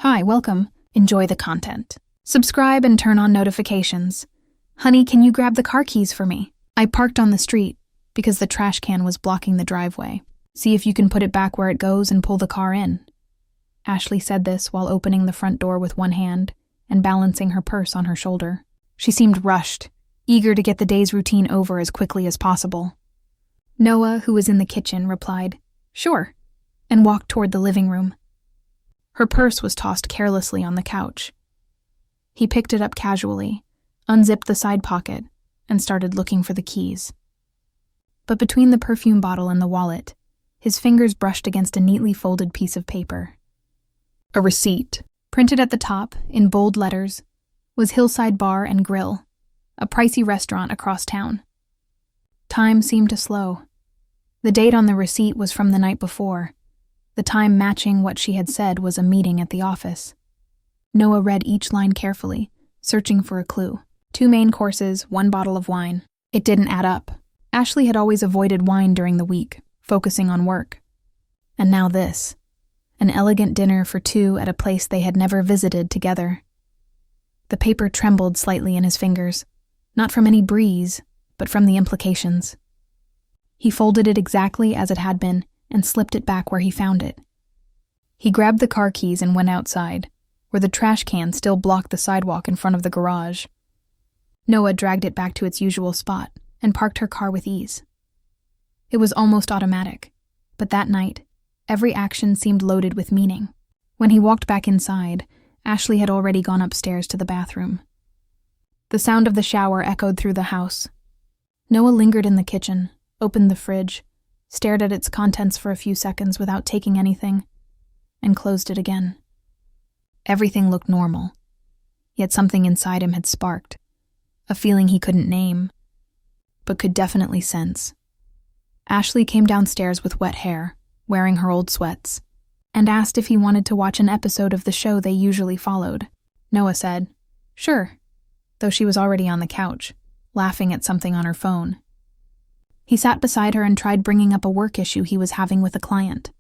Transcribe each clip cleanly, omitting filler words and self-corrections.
Hi, welcome. Enjoy the content. Subscribe and turn on notifications. Honey, can you grab the car keys for me? I parked on the street because the trash can was blocking the driveway. See if you can put it back where it goes and pull the car in. Ashley said this while opening the front door with one hand and balancing her purse on her shoulder. She seemed rushed, eager to get the day's routine over as quickly as possible. Noah, who was in the kitchen, replied, "Sure," and walked toward the living room. Her purse was tossed carelessly on the couch. He picked it up casually, unzipped the side pocket, and started looking for the keys. But between the perfume bottle and the wallet, his fingers brushed against a neatly folded piece of paper. A receipt, printed at the top, in bold letters, was Hillside Bar and Grill, a pricey restaurant across town. Time seemed to slow. The date on the receipt was from the night before. The time matching what she had said was a meeting at the office. Noah read each line carefully, searching for a clue. 2 main courses, 1 bottle of wine. It didn't add up. Ashley had always avoided wine during the week, focusing on work. And now this. An elegant dinner for 2 at a place they had never visited together. The paper trembled slightly in his fingers, not from any breeze, but from the implications. He folded it exactly as it had been and slipped it back where he found it. He grabbed the car keys and went outside, where the trash can still blocked the sidewalk in front of the garage. Noah dragged it back to its usual spot and parked her car with ease. It was almost automatic, but that night, every action seemed loaded with meaning. When he walked back inside, Ashley had already gone upstairs to the bathroom. The sound of the shower echoed through the house. Noah lingered in the kitchen, opened the fridge, stared at its contents for a few seconds without taking anything, and closed it again. Everything looked normal, yet something inside him had sparked, a feeling he couldn't name, but could definitely sense. Ashley came downstairs with wet hair, wearing her old sweats, and asked if he wanted to watch an episode of the show they usually followed. Noah said, "Sure," though she was already on the couch, laughing at something on her phone. He sat beside her and tried bringing up a work issue he was having with a client.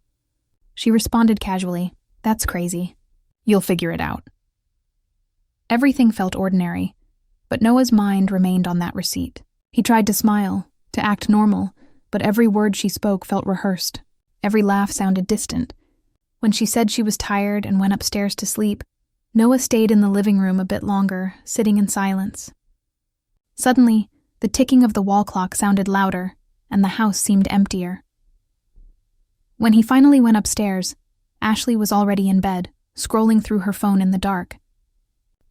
She responded casually, "That's crazy. You'll figure it out." Everything felt ordinary, but Noah's mind remained on that receipt. He tried to smile, to act normal, but every word she spoke felt rehearsed. Every laugh sounded distant. When she said she was tired and went upstairs to sleep, Noah stayed in the living room a bit longer, sitting in silence. Suddenly, the ticking of the wall clock sounded louder, and the house seemed emptier. When he finally went upstairs, Ashley was already in bed, scrolling through her phone in the dark.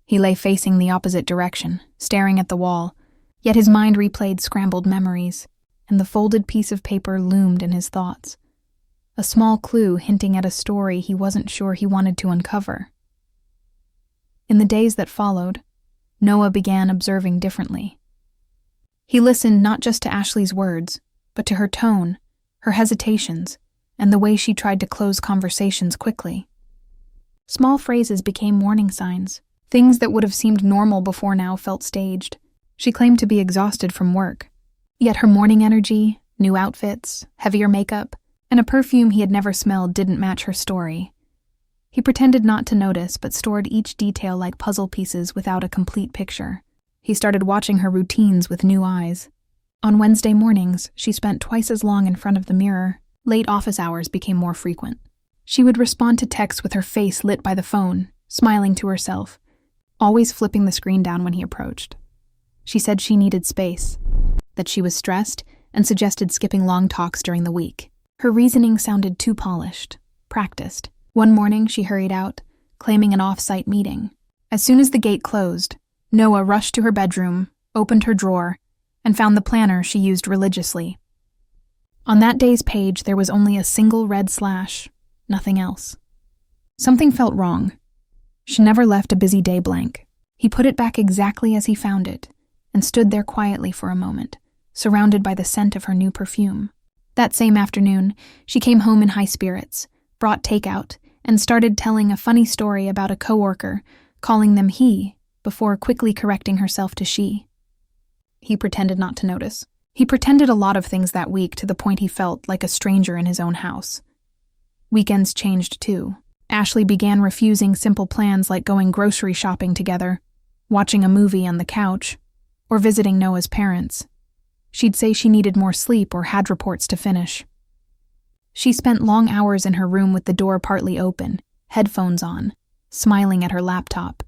He lay facing the opposite direction, staring at the wall, yet his mind replayed scrambled memories, and the folded piece of paper loomed in his thoughts. A small clue hinting at a story he wasn't sure he wanted to uncover. In the days that followed, Noah began observing differently. He listened not just to Ashley's words, but to her tone, her hesitations, and the way she tried to close conversations quickly. Small phrases became warning signs. Things that would have seemed normal before now felt staged. She claimed to be exhausted from work, yet her morning energy, new outfits, heavier makeup, and a perfume he had never smelled didn't match her story. He pretended not to notice, but stored each detail like puzzle pieces without a complete picture. He started watching her routines with new eyes. On Wednesday mornings, she spent twice as long in front of the mirror. Late office hours became more frequent. She would respond to texts with her face lit by the phone, smiling to herself, always flipping the screen down when he approached. She said she needed space, that she was stressed, and suggested skipping long talks during the week. Her reasoning sounded too polished, practiced. One morning, she hurried out, claiming an off-site meeting. As soon as the gate closed, Noah rushed to her bedroom, opened her drawer, and found the planner she used religiously. On that day's page, there was only a single red slash, nothing else. Something felt wrong. She never left a busy day blank. He put it back exactly as he found it, and stood there quietly for a moment, surrounded by the scent of her new perfume. That same afternoon, she came home in high spirits, brought takeout, and started telling a funny story about a coworker, calling them he, before quickly correcting herself to she. He pretended not to notice. He pretended a lot of things that week to the point he felt like a stranger in his own house. Weekends changed too. Ashley began refusing simple plans like going grocery shopping together, watching a movie on the couch, or visiting Noah's parents. She'd say she needed more sleep or had reports to finish. She spent long hours in her room with the door partly open, headphones on, smiling at her laptop.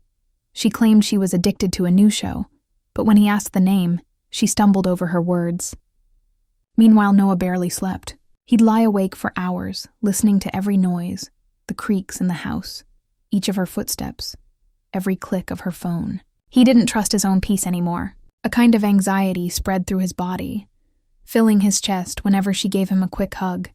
She claimed she was addicted to a new show, but when he asked the name, she stumbled over her words. Meanwhile, Noah barely slept. He'd lie awake for hours, listening to every noise, the creaks in the house, each of her footsteps, every click of her phone. He didn't trust his own peace anymore. A kind of anxiety spread through his body, filling his chest whenever she gave him a quick hug,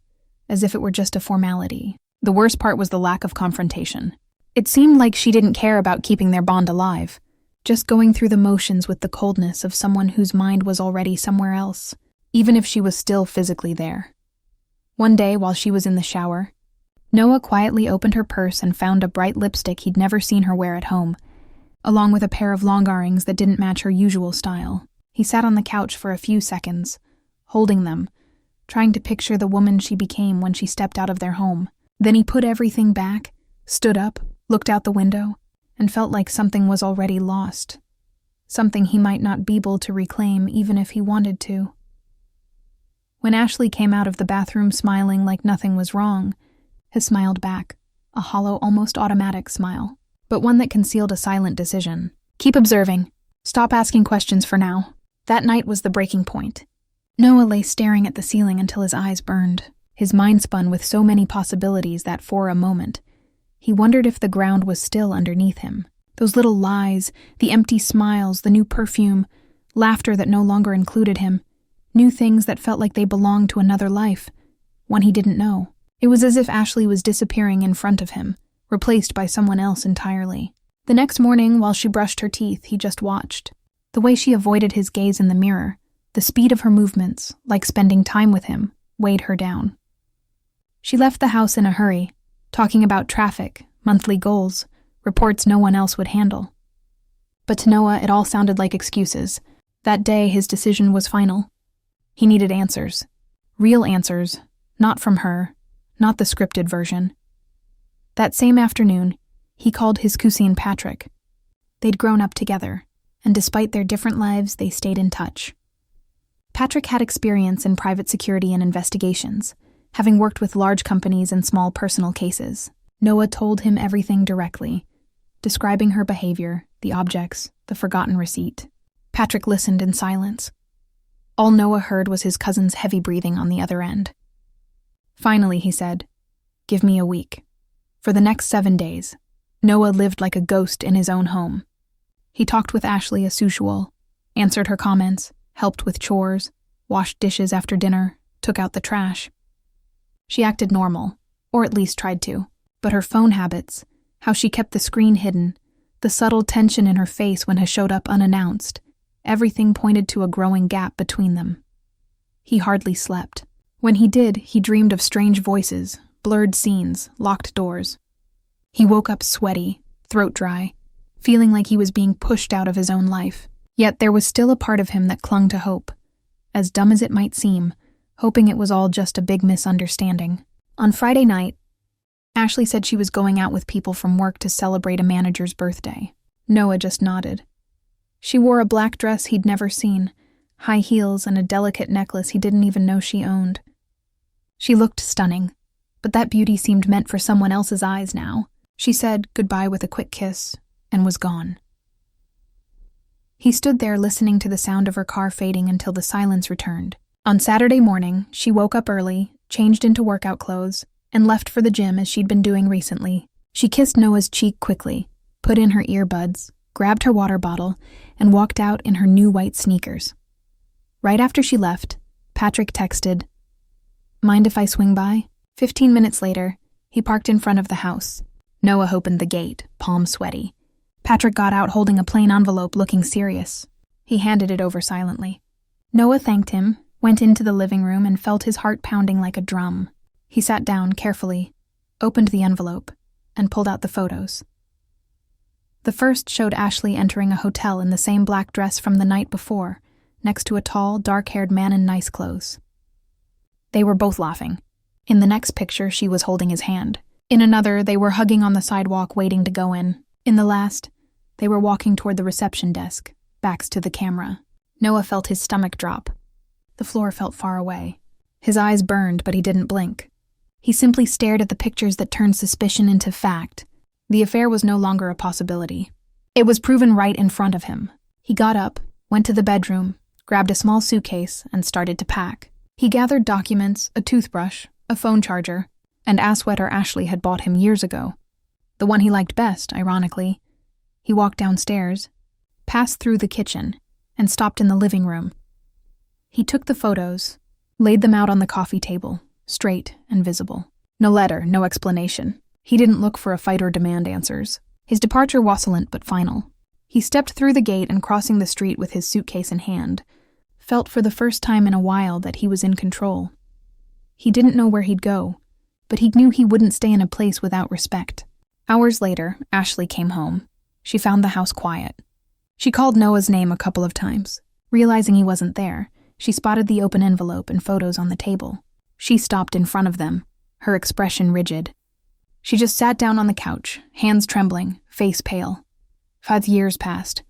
as if it were just a formality. The worst part was the lack of confrontation. It seemed like she didn't care about keeping their bond alive, just going through the motions with the coldness of someone whose mind was already somewhere else, even if she was still physically there. One day, while she was in the shower, Noah quietly opened her purse and found a bright lipstick he'd never seen her wear at home, along with a pair of long earrings that didn't match her usual style. He sat on the couch for a few seconds, holding them, trying to picture the woman she became when she stepped out of their home. Then he put everything back, stood up, looked out the window, and felt like something was already lost, something he might not be able to reclaim even if he wanted to. When Ashley came out of the bathroom smiling like nothing was wrong, he smiled back, a hollow, almost automatic smile, but one that concealed a silent decision. Keep observing. Stop asking questions for now. That night was the breaking point. Noah lay staring at the ceiling until his eyes burned. His mind spun with so many possibilities that for a moment, he wondered if the ground was still underneath him. Those little lies, the empty smiles, the new perfume, laughter that no longer included him, new things that felt like they belonged to another life, one he didn't know. It was as if Ashley was disappearing in front of him, replaced by someone else entirely. The next morning, while she brushed her teeth, he just watched. The way she avoided his gaze in the mirror, the speed of her movements, like spending time with him, weighed her down. She left the house in a hurry, talking about traffic, monthly goals, reports no one else would handle. But to Noah, it all sounded like excuses. That day, his decision was final. He needed answers. Real answers, not from her, not the scripted version. That same afternoon, he called his cousin Patrick. They'd grown up together, and despite their different lives, they stayed in touch. Patrick had experience in private security and investigations, having worked with large companies and small personal cases. Noah told him everything directly, describing her behavior, the objects, the forgotten receipt. Patrick listened in silence. All Noah heard was his cousin's heavy breathing on the other end. Finally, he said, "Give me a week." For the next 7 days, Noah lived like a ghost in his own home. He talked with Ashley as usual, answered her comments, helped with chores, washed dishes after dinner, took out the trash. She acted normal, or at least tried to, but her phone habits, how she kept the screen hidden, the subtle tension in her face when he showed up unannounced, everything pointed to a growing gap between them. He hardly slept. When he did, he dreamed of strange voices, blurred scenes, locked doors. He woke up sweaty, throat dry, feeling like he was being pushed out of his own life. Yet there was still a part of him that clung to hope, as dumb as it might seem, hoping it was all just a big misunderstanding. On Friday night, Ashley said she was going out with people from work to celebrate a manager's birthday. Noah just nodded. She wore a black dress he'd never seen, high heels and a delicate necklace he didn't even know she owned. She looked stunning, but that beauty seemed meant for someone else's eyes now. She said goodbye with a quick kiss and was gone. He stood there listening to the sound of her car fading until the silence returned. On Saturday morning, she woke up early, changed into workout clothes, and left for the gym as she'd been doing recently. She kissed Noah's cheek quickly, put in her earbuds, grabbed her water bottle, and walked out in her new white sneakers. Right after she left, Patrick texted, "Mind if I swing by?" 15 minutes later, he parked in front of the house. Noah opened the gate, palms sweaty. Patrick got out holding a plain envelope looking serious. He handed it over silently. Noah thanked him, went into the living room, and felt his heart pounding like a drum. He sat down carefully, opened the envelope, and pulled out the photos. The first showed Ashley entering a hotel in the same black dress from the night before, next to a tall, dark-haired man in nice clothes. They were both laughing. In the next picture, she was holding his hand. In another, they were hugging on the sidewalk waiting to go in. In the last, they were walking toward the reception desk, backs to the camera. Noah felt his stomach drop. The floor felt far away. His eyes burned, but he didn't blink. He simply stared at the pictures that turned suspicion into fact. The affair was no longer a possibility. It was proven right in front of him. He got up, went to the bedroom, grabbed a small suitcase, and started to pack. He gathered documents, a toothbrush, a phone charger, and a sweater Ashley had bought him years ago. The one he liked best, ironically. He walked downstairs, passed through the kitchen, and stopped in the living room. He took the photos, laid them out on the coffee table, straight and visible. No letter, no explanation. He didn't look for a fight or demand answers. His departure wasn't but final. He stepped through the gate and, crossing the street with his suitcase in hand, felt for the first time in a while that he was in control. He didn't know where he'd go, but he knew he wouldn't stay in a place without respect. Hours later, Ashley came home. She found the house quiet. She called Noah's name a couple of times. Realizing he wasn't there, she spotted the open envelope and photos on the table. She stopped in front of them, her expression rigid. She just sat down on the couch, hands trembling, face pale. 5 years passed.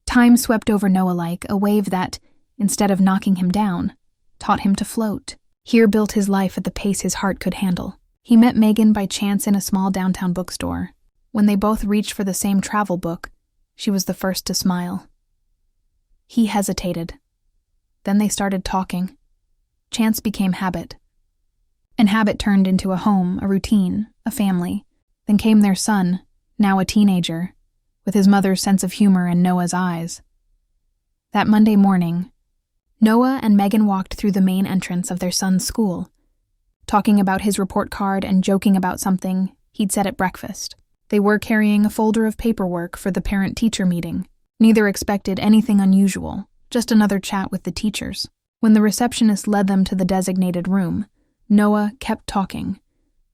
Time swept over Noah like a wave that, instead of knocking him down, taught him to float. Here built his life at the pace his heart could handle. He met Megan by chance in a small downtown bookstore. When they both reached for the same travel book, she was the first to smile. He hesitated. Then they started talking. Chance became habit. And habit turned into a home, a routine, a family. Then came their son, now a teenager, with his mother's sense of humor and Noah's eyes. That Monday morning, Noah and Megan walked through the main entrance of their son's school, talking about his report card and joking about something he'd said at breakfast. They were carrying a folder of paperwork for the parent-teacher meeting. Neither expected anything unusual, just another chat with the teachers. When the receptionist led them to the designated room, Noah kept talking,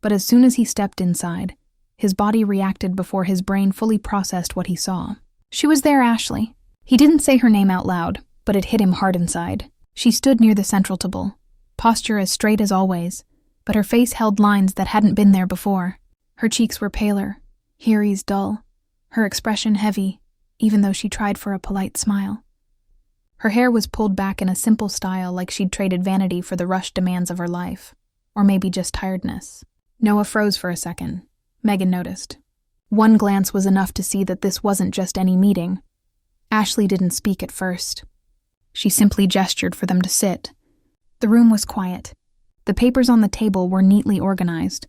but as soon as he stepped inside, his body reacted before his brain fully processed what he saw. She was there, Ashley. He didn't say her name out loud, but it hit him hard inside. She stood near the central table, posture as straight as always, but her face held lines that hadn't been there before. Her cheeks were paler, her eyes dull, her expression heavy, even though she tried for a polite smile. Her hair was pulled back in a simple style, like she'd traded vanity for the rushed demands of her life. Or maybe just tiredness. Noah froze for a second. Megan noticed. One glance was enough to see that this wasn't just any meeting. Ashley didn't speak at first. She simply gestured for them to sit. The room was quiet. The papers on the table were neatly organized,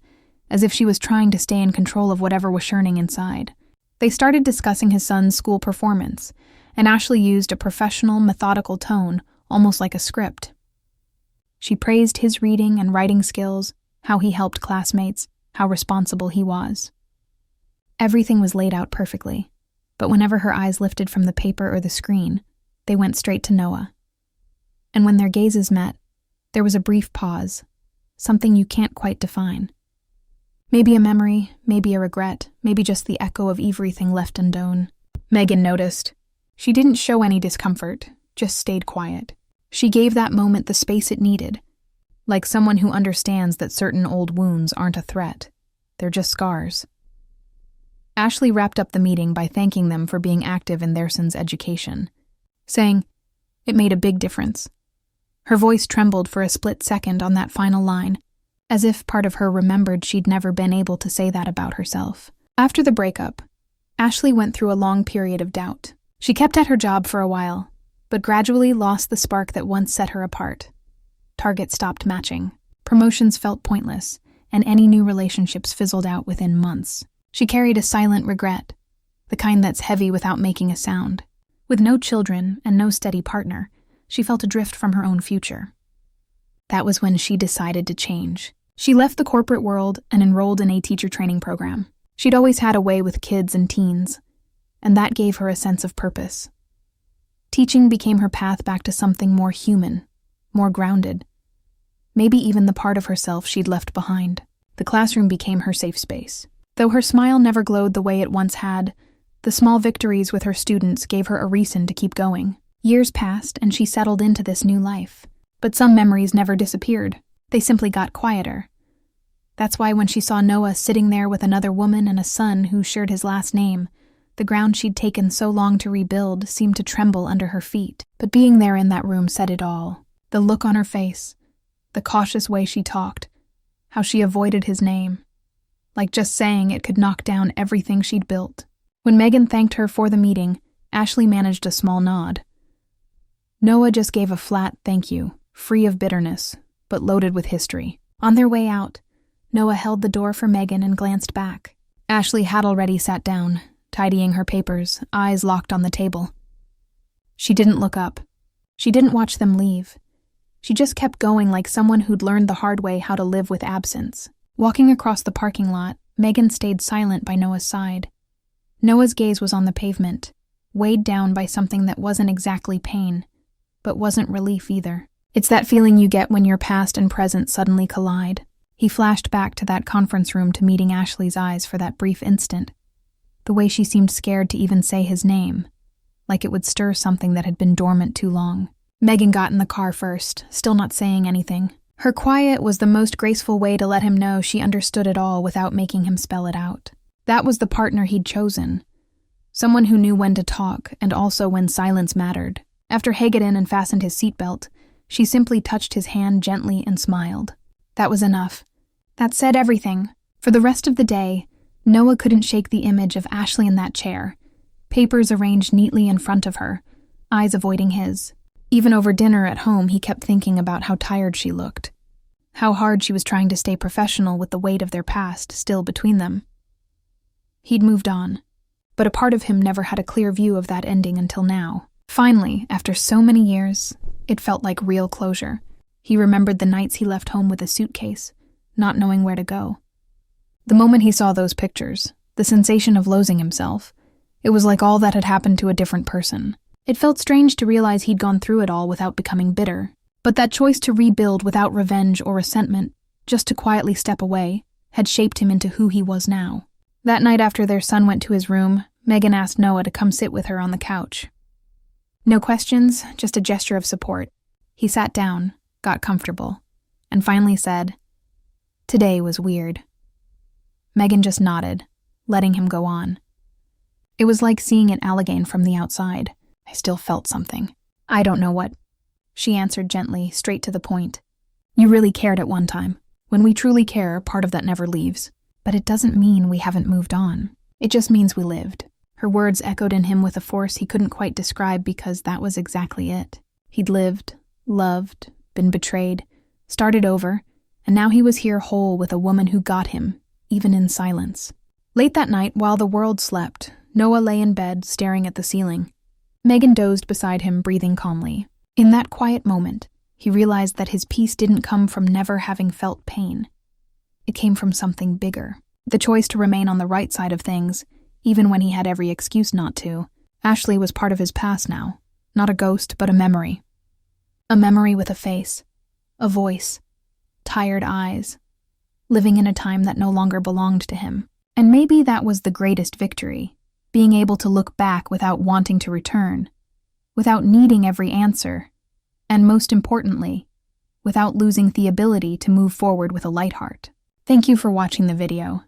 as if she was trying to stay in control of whatever was churning inside. They started discussing his son's school performance, and Ashley used a professional, methodical tone, almost like a script. She praised his reading and writing skills, how he helped classmates, how responsible he was. Everything was laid out perfectly, but whenever her eyes lifted from the paper or the screen, they went straight to Noah. And when their gazes met, there was a brief pause, something you can't quite define. Maybe a memory, maybe a regret, maybe just the echo of everything left undone. Megan noticed. She didn't show any discomfort, just stayed quiet. She gave that moment the space it needed, like someone who understands that certain old wounds aren't a threat. They're just scars. Ashley wrapped up the meeting by thanking them for being active in their son's education, saying, "It made a big difference." Her voice trembled for a split second on that final line, as if part of her remembered she'd never been able to say that about herself. After the breakup, Ashley went through a long period of doubt. She kept at her job for a while, but gradually lost the spark that once set her apart. Targets stopped matching, promotions felt pointless, and any new relationships fizzled out within months. She carried a silent regret, the kind that's heavy without making a sound. With no children and no steady partner, she felt adrift from her own future. That was when she decided to change. She left the corporate world and enrolled in a teacher training program. She'd always had a way with kids and teens, and that gave her a sense of purpose. Teaching became her path back to something more human, more grounded. Maybe even the part of herself she'd left behind. The classroom became her safe space. Though her smile never glowed the way it once had, the small victories with her students gave her a reason to keep going. Years passed and she settled into this new life. But some memories never disappeared. They simply got quieter. That's why when she saw Noah sitting there with another woman and a son who shared his last name, the ground she'd taken so long to rebuild seemed to tremble under her feet. But being there in that room said it all. The look on her face, the cautious way she talked, how she avoided his name. Like just saying it could knock down everything she'd built. When Megan thanked her for the meeting, Ashley managed a small nod. Noah just gave a flat thank you, free of bitterness, but loaded with history. On their way out, Noah held the door for Megan and glanced back. Ashley had already sat down, tidying her papers, eyes locked on the table. She didn't look up. She didn't watch them leave. She just kept going like someone who'd learned the hard way how to live with absence. Walking across the parking lot, Megan stayed silent by Noah's side. Noah's gaze was on the pavement, weighed down by something that wasn't exactly pain, but wasn't relief either. It's that feeling you get when your past and present suddenly collide. He flashed back to that conference room to meeting Ashley's eyes for that brief instant. The way she seemed scared to even say his name, like it would stir something that had been dormant too long. Megan got in the car first, still not saying anything. Her quiet was the most graceful way to let him know she understood it all without making him spell it out. That was the partner he'd chosen. Someone who knew when to talk and also when silence mattered. After Hagadin and fastened his seatbelt, she simply touched his hand gently and smiled. That was enough. That said everything. For the rest of the day, Noah couldn't shake the image of Ashley in that chair, papers arranged neatly in front of her, eyes avoiding his. Even over dinner at home, he kept thinking about how tired she looked, how hard she was trying to stay professional with the weight of their past still between them. He'd moved on, but a part of him never had a clear view of that ending until now. Finally, after so many years, it felt like real closure. He remembered the nights he left home with a suitcase, not knowing where to go. The moment he saw those pictures, the sensation of losing himself, it was like all that had happened to a different person. It felt strange to realize he'd gone through it all without becoming bitter. But that choice to rebuild without revenge or resentment, just to quietly step away, had shaped him into who he was now. That night after their son went to his room, Megan asked Noah to come sit with her on the couch. No questions, just a gesture of support. He sat down, got comfortable, and finally said, "Today was weird." Megan just nodded, letting him go on. It was like seeing it all again from the outside. I still felt something. I don't know what. She answered gently, straight to the point. You really cared at one time. When we truly care, part of that never leaves. But it doesn't mean we haven't moved on. It just means we lived. Her words echoed in him with a force he couldn't quite describe because that was exactly it. He'd lived, loved, been betrayed, started over, and now he was here whole with a woman who got him, even in silence. Late that night, while the world slept, Noah lay in bed, staring at the ceiling. Megan dozed beside him, breathing calmly. In that quiet moment, he realized that his peace didn't come from never having felt pain. It came from something bigger. The choice to remain on the right side of things, even when he had every excuse not to. Ashley was part of his past now. Not a ghost, but a memory. A memory with a face, a voice, tired eyes, living in a time that no longer belonged to him. And maybe that was the greatest victory, being able to look back without wanting to return, without needing every answer, and most importantly, without losing the ability to move forward with a light heart. Thank you for watching the video.